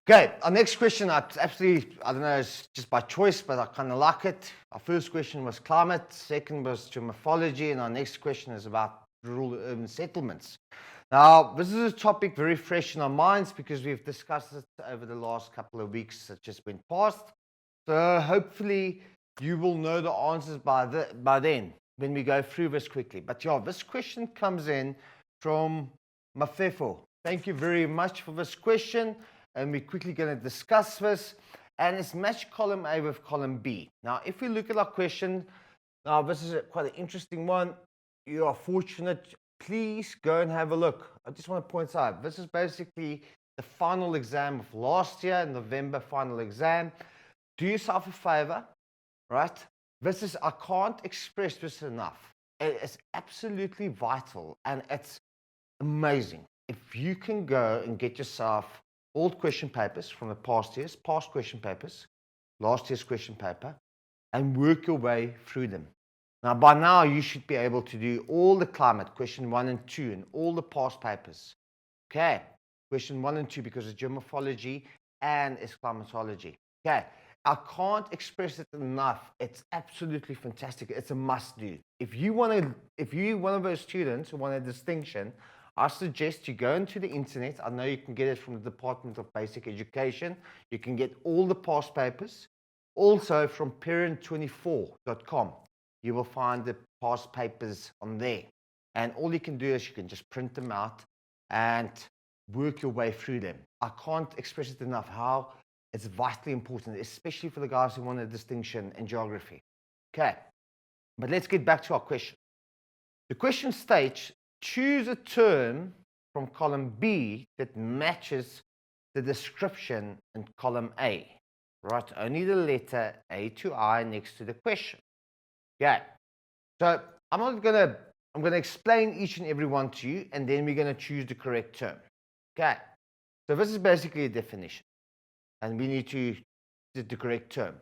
Okay, our next question, I don't know, it's just by choice, but I kind of like it. Our first question was climate, second was geomorphology, and our next question is about rural urban settlements. Now, this is a topic very fresh in our minds because we've discussed it over the last couple of weeks that just went past. So hopefully you will know the answers by then when we go through this quickly. But yeah, this question comes in from Mafefo. Thank you very much for this question. And we're quickly going to discuss this. And it's match column A with column B. Now, if we look at our question, now this is quite an interesting one. You are fortunate. Please go and have a look. I just want to point out, this is basically the final exam of last year, November final exam. Do yourself a favor, right? This is, I can't express this enough. It's absolutely vital and it's amazing. If you can go and get yourself old question papers from the past years, past question papers, last year's question paper, and work your way through them. Now, by now, you should be able to do all the climate, question 1 and 2, and all the past papers. Okay, question 1 and 2 because it's geomorphology and it's climatology. Okay, I can't express it enough. It's absolutely fantastic. It's a must do. If you're one of those students who want a distinction, I suggest you go into the internet. I know you can get it from the Department of Basic Education. You can get all the past papers. Also from parent24.com. You will find the past papers on there. And all you can do is you can just print them out and work your way through them. I can't express it enough how it's vitally important, especially for the guys who want a distinction in geography. Okay, but let's get back to our question. The question states, choose a term from column B that matches the description in column A. Right, only the letter A to I next to the question. Okay, so I'm gonna explain each and every one to you, and then we're gonna choose the correct term. Okay, so this is basically a definition, and we need to do the correct term.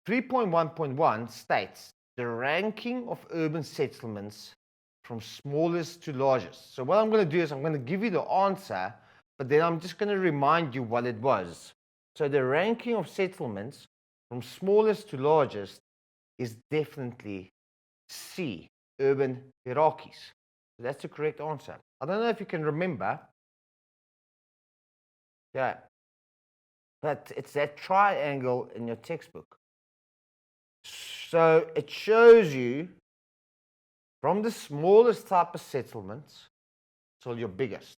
3.1.1 states the ranking of urban settlements from smallest to largest. So what I'm going to do is I'm going to give you the answer, but then I'm just going to remind you what it was. So the ranking of settlements from smallest to largest is definitely C, urban hierarchies. So that's the correct answer. I don't know if you can remember. Yeah. But it's that triangle in your textbook. So it shows you from the smallest type of settlements till your biggest.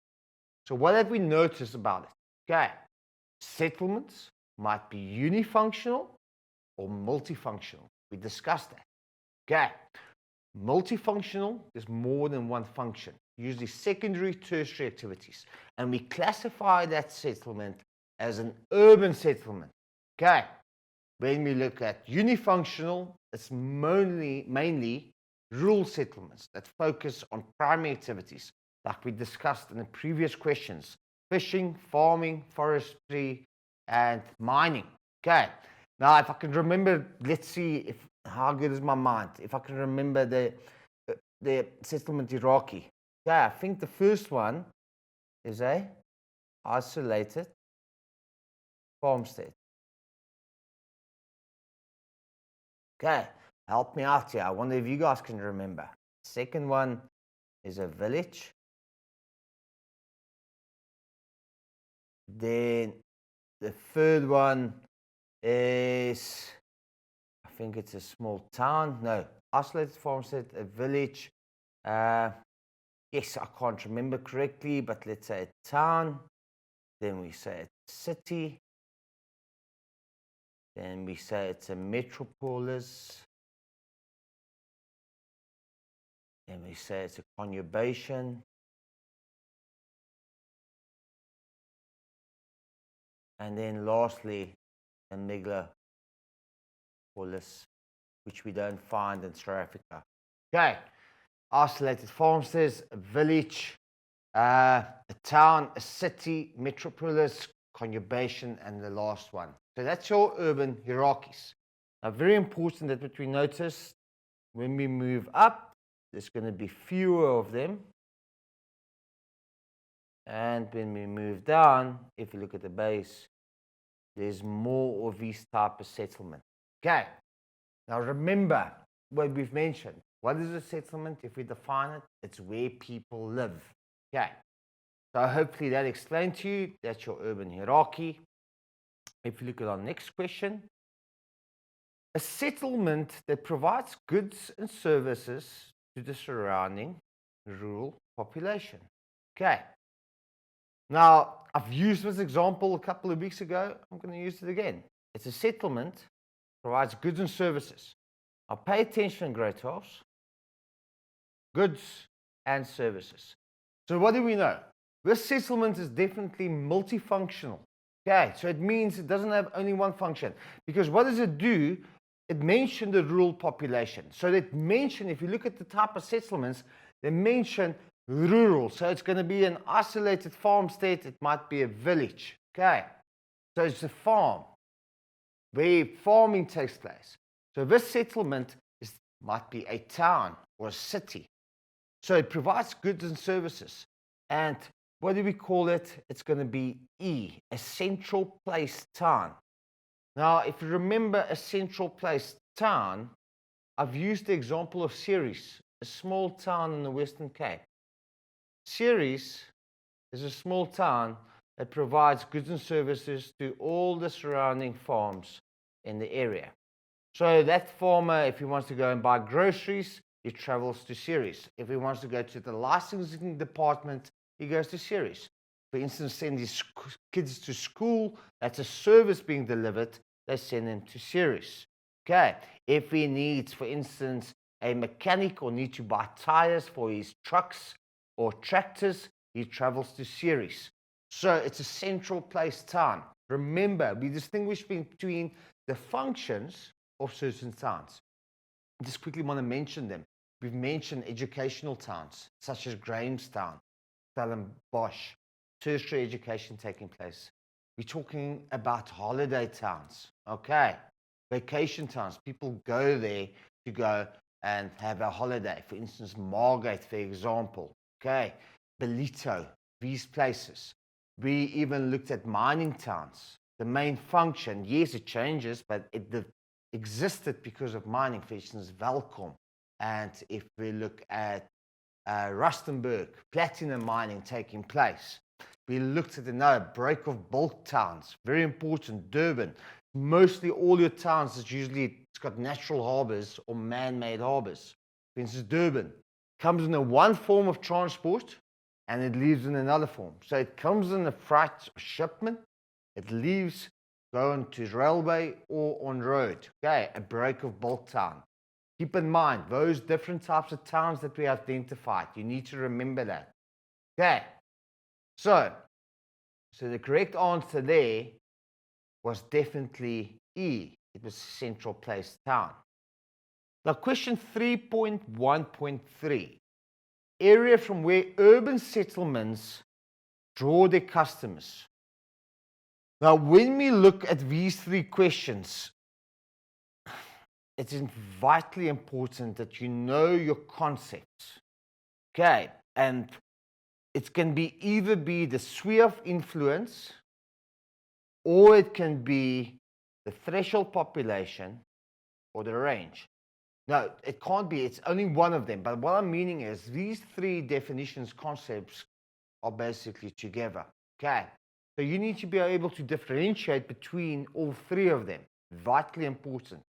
So what have we noticed about it? Okay, settlements might be unifunctional or multifunctional. We discussed that. Okay, multifunctional is more than one function, usually secondary, tertiary activities. And we classify that settlement as an urban settlement. Okay, when we look at unifunctional, it's mainly rural settlements that focus on primary activities, like we discussed in the previous questions: fishing, farming, forestry, and mining. Okay, now if I can remember, let's see how good is my mind. If I can remember the settlement hierarchy. Okay, I think the first one is a isolated farmstead. Okay, help me out here. I wonder if you guys can remember. Second one is a village. Then the third one is, I think it's a small town. No, isolated farmstead, a village. Yes, I can't remember correctly, but let's say a town. Then we say a city. Then we say it's a metropolis. Then we say it's a conurbation. And then lastly, a megalopolis, which we don't find in South Africa. Okay, isolated farmsteads, a village, a town, a city, metropolis, conurbation, and the last one. So that's your urban hierarchies. Now, very important that what we notice when we move up, there's going to be fewer of them. And when we move down, if you look at the base, there's more of these type of settlement. Okay, now remember what we've mentioned. What is a settlement? If we define it, it's where people live. Okay, so hopefully that explained to you. That's your urban hierarchy. If you look at our next question, a settlement that provides goods and services to the surrounding rural population. Okay. Now, I've used this example a couple of weeks ago. I'm going to use it again. It's a settlement, provides goods and services. Now, pay attention, great house. Goods and services. So what do we know? This settlement is definitely multifunctional. Okay, so it means it doesn't have only one function. Because what does it do? It mentioned the rural population. So it mentioned, if you look at the type of settlements, they mention rural. So it's going to be an isolated farmstead. It might be a village. Okay, so it's a farm where farming takes place. So this settlement might be a town or a city. So it provides goods and services. And what do we call it? It's going to be E, a central place town. Now, if you remember a central place town, I've used the example of Ceres, a small town in the Western Cape. Ceres is a small town that provides goods and services to all the surrounding farms in the area. So that farmer, if he wants to go and buy groceries, he travels to Ceres. If he wants to go to the licensing department, he goes to Ceres. For instance, send his kids to school, that's a service being delivered, they send him to Ceres. Okay, if he needs, for instance, a mechanic or need to buy tires for his trucks or tractors, he travels to Ceres. So it's a central place town. Remember, we distinguish between the functions of certain towns. I just quickly want to mention them. We've mentioned educational towns, such as Grahamstown, Stellenbosch, tertiary education taking place. We're talking about holiday towns, okay? Vacation towns, people go there to go and have a holiday. For instance, Margate, for example, okay? Ballito, these places. We even looked at mining towns. The main function, yes, it changes, but it existed because of mining. For instance, Welkom. And if we look at Rustenburg, platinum mining taking place. We looked at another break of bulk towns, very important, Durban. Mostly all your towns, it's got natural harbors or man-made harbors. For instance, Durban comes in one form of transport and it leaves in another form. So it comes in a freight shipment, it leaves going to railway or on road. Okay, a break of bulk town. Keep in mind, those different types of towns that we identified, you need to remember that. Okay, so the correct answer there was definitely E. It was central place town. Now, question 3.1.3. Area from where urban settlements draw their customers. Now, when we look at these three questions, it's vitally important that you know your concepts. Okay, and it can either be the sphere of influence, or it can be the threshold population or the range. No, it can't be, it's only one of them. But what I'm meaning is these three definitions, concepts are basically together. Okay, so you need to be able to differentiate between all three of them. Vitally important.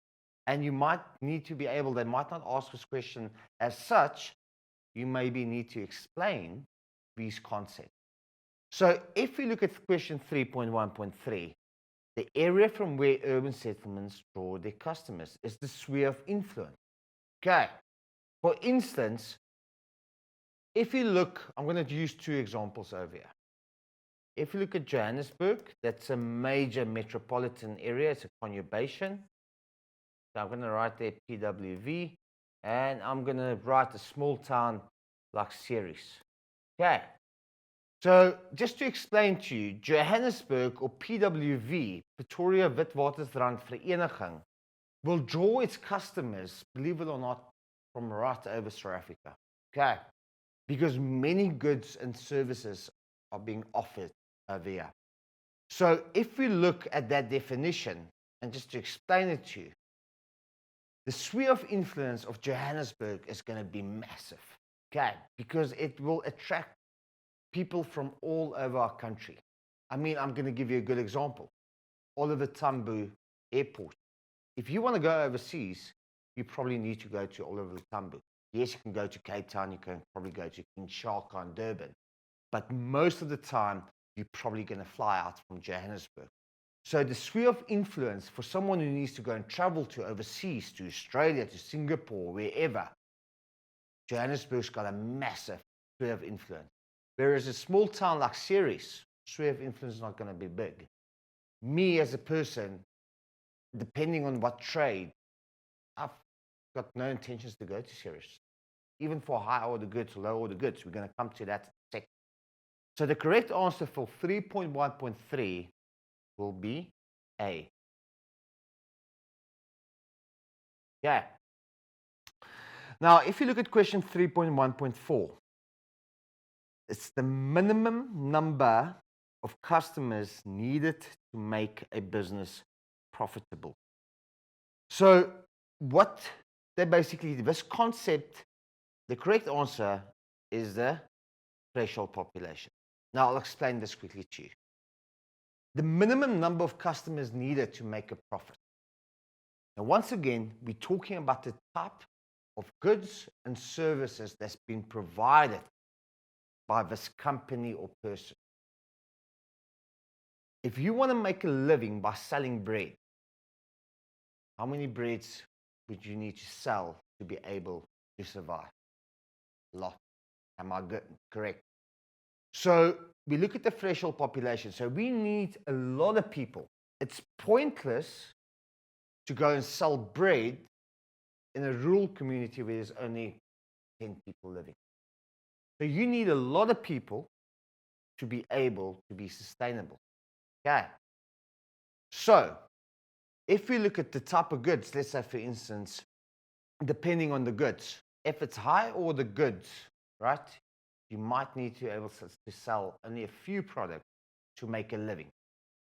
And you might need to be able, they might not ask this question as such, you maybe need to explain these concepts. So if we look at question 3.1.3, the area from where urban settlements draw their customers is the sphere of influence. Okay, for instance, if you look, I'm going to use two examples over here. If you look at Johannesburg, that's a major metropolitan area, it's a conurbation. So I'm going to write there PWV, and I'm going to write a small town like Ceres. Okay, so just to explain to you, Johannesburg or PWV, Pretoria Witwatersrand Vereniging, will draw its customers, believe it or not, from right over South Africa. Okay, because many goods and services are being offered over here. So if we look at that definition, and just to explain it to you, the sphere of influence of Johannesburg is going to be massive, okay? Because it will attract people from all over our country. I mean, I'm going to give you a good example. Oliver Tambo Airport. If you want to go overseas, you probably need to go to Oliver Tambo. Yes, you can go to Cape Town, you can probably go to King Shaka and Durban. But most of the time, you're probably going to fly out from Johannesburg. So the sphere of influence for someone who needs to go and travel to overseas, to Australia, to Singapore, wherever, Johannesburg's got a massive sphere of influence. Whereas a small town like Ceres, sphere of influence is not going to be big. Me as a person, depending on what trade, I've got no intentions to go to Ceres. Even for high order goods, low order goods, we're going to come to that in a second. So the correct answer for 3.1.3 will be A. Yeah. Now, if you look at question 3.1.4, it's the minimum number of customers needed to make a business profitable. So what they basically, this concept, the correct answer is the threshold population. Now, I'll explain this quickly to you. The minimum number of customers needed to make a profit. Now, once again, we're talking about the type of goods and services that's been provided by this company or person. If you want to make a living by selling bread, how many breads would you need to sell to be able to survive? A lot. Am I good? Correct. So we look at the threshold population. So we need a lot of people. It's pointless to go and sell bread in a rural community where there's only 10 people living. So you need a lot of people to be able to be sustainable. Okay. So if we look at the type of goods, let's say for instance, depending on the goods, if it's high order goods, right, you might need to be able to sell only a few products to make a living.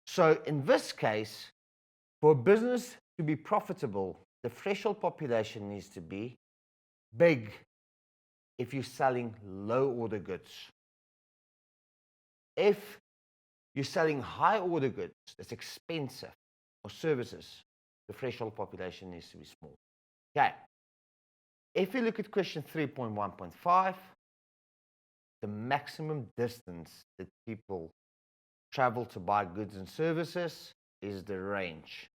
So in this case, for a business to be profitable, the threshold population needs to be big if you're selling low order goods. If you're selling high order goods that's expensive or services, the threshold population needs to be small. Okay. If you look at question 3.1.5, the maximum distance that people travel to buy goods and services is the range.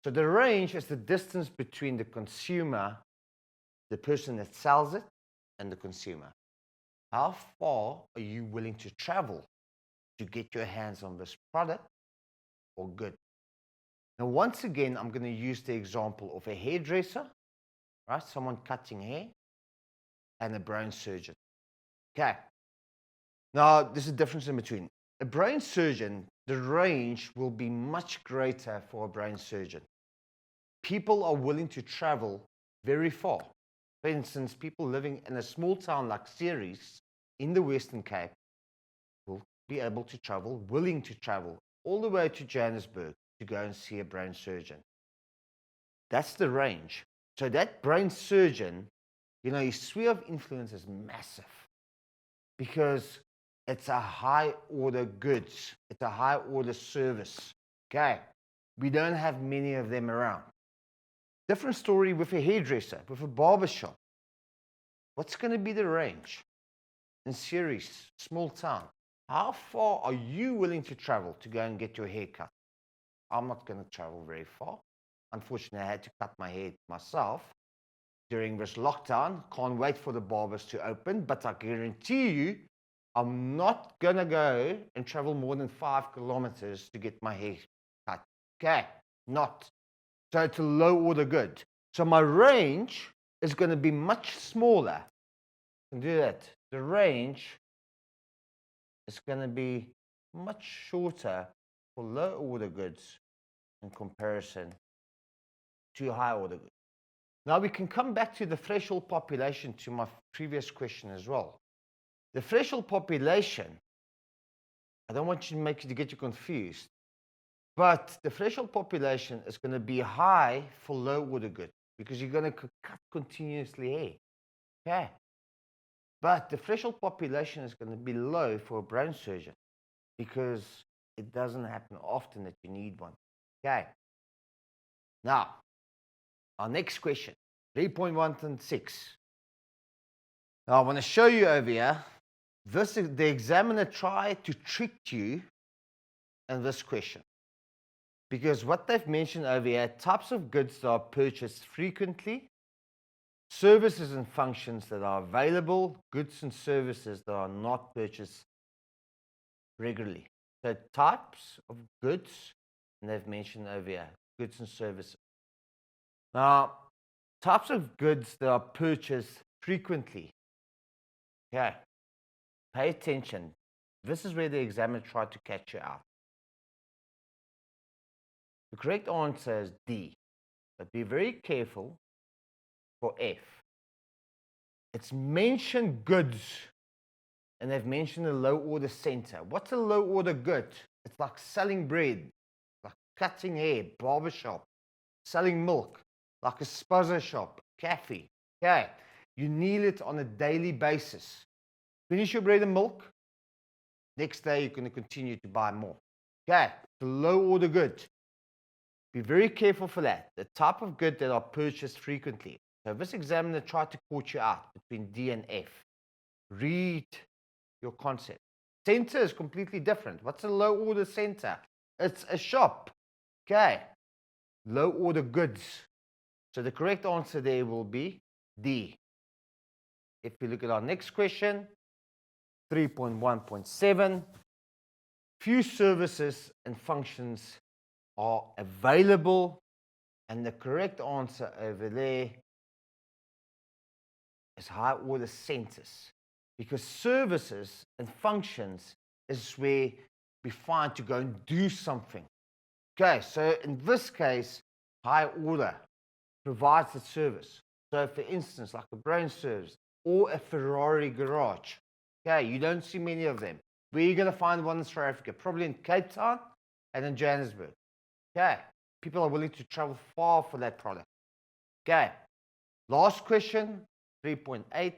So the range is the distance between the consumer, the person that sells it, and the consumer. How far are you willing to travel to get your hands on this product or good? Now, once again, I'm going to use the example of a hairdresser, right? Someone cutting hair, and a brain surgeon. Okay. Now, there's a difference in between. A brain surgeon, the range will be much greater for a brain surgeon. People are willing to travel very far. For instance, people living in a small town like Ceres in the Western Cape will be able to travel, willing to travel all the way to Johannesburg to go and see a brain surgeon. That's the range. So that brain surgeon, you know, his sphere of influence is massive because it's a high order goods. It's a high order service. Okay. We don't have many of them around. Different story with a hairdresser, with a barber shop. What's going to be the range? In Ceres, small town. How far are you willing to travel to go and get your hair cut? I'm not going to travel very far. Unfortunately, I had to cut my hair myself during this lockdown. Can't wait for the barbers to open, but I guarantee you, I'm not going to go and travel more than 5 kilometers to get my hair cut. Okay, not. So it's a low order good. So my range is going to be much smaller. I can do that. The range is going to be much shorter for low order goods in comparison to high order goods. Now we can come back to the threshold population, to my previous question as well. The threshold population I don't want you to get you confused. But the threshold population is going to be high for low order goods because you're going to cut continuously here. Okay. But the threshold population is going to be low for a brain surgeon because it doesn't happen often that you need one. Okay. Now, our next question, 3.1.6. Now, I want to show you over here. The examiner tried to trick you in this question. Because what they've mentioned over here, types of goods that are purchased frequently, services and functions that are available, goods and services that are not purchased regularly. So types of goods, and they've mentioned over here, goods and services. Now, types of goods that are purchased frequently. Okay, pay attention. This is where the examiner tried to catch you out. The correct answer is D, but be very careful for F. It's mentioned goods, and they've mentioned a low order center. What's a low order good? It's like selling bread, like cutting hair, barbershop, selling milk, like a spazza shop, cafe. Okay, you need it on a daily basis. Finish your bread and milk, next day you're going to continue to buy more. Okay, the low order good. Be very careful for that. The type of good that are purchased frequently. So this examiner tried to catch you out between D and F. Read your concept. Center is completely different. What's a low order center? It's a shop. Okay. Low order goods. So the correct answer there will be D. If we look at our next question, 3.1.7, few services and functions are available, and the correct answer over there is high order centers, because services and functions is where we find to go and do something. Okay, so in this case, high order provides the service. So for instance, like a brain service or a Ferrari garage. Okay, you don't see many of them. Where are you going to find one in South Africa? Probably in Cape Town and in Johannesburg. Okay, people are willing to travel far for that product. Okay, last question, 3.8.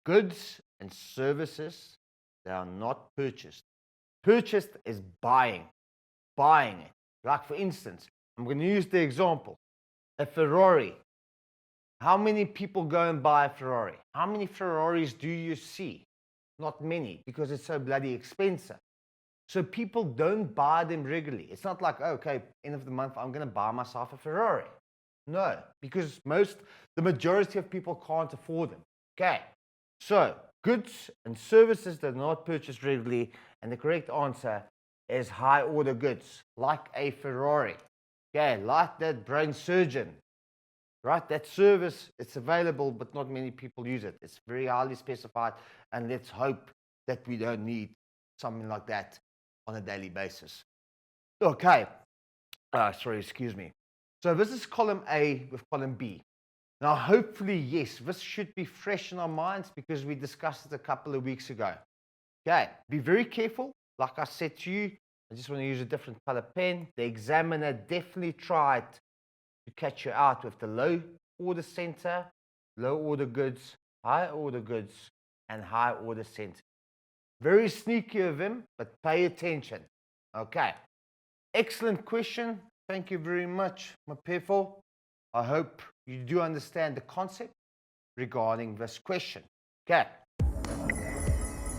Goods and services that are not purchased. Purchased is buying it. Like for instance, I'm going to use the example, a Ferrari. How many people go and buy a Ferrari? How many Ferraris do you see? Not many, because it's so bloody expensive. So people don't buy them regularly. It's not like, oh, okay, end of the month, I'm going to buy myself a Ferrari. No, because the majority of people can't afford them. Okay, so goods and services that are not purchased regularly, and the correct answer is high order goods, like a Ferrari. Okay, like that brain surgeon. Right, that service, it's available, but not many people use it. It's very highly specified, and let's hope that we don't need something like that on a daily basis. Okay, excuse me. So this is column A with column B. Now, hopefully, yes, this should be fresh in our minds because we discussed it a couple of weeks ago. Okay, be very careful. Like I said to you, I just want to use a different color pen. The examiner definitely tried to catch you out with the low order center, low order goods, high order goods, and high order center. Very sneaky of him, but pay attention. Okay. Excellent question. Thank you very much, my people. I hope you do understand the concept regarding this question. Okay.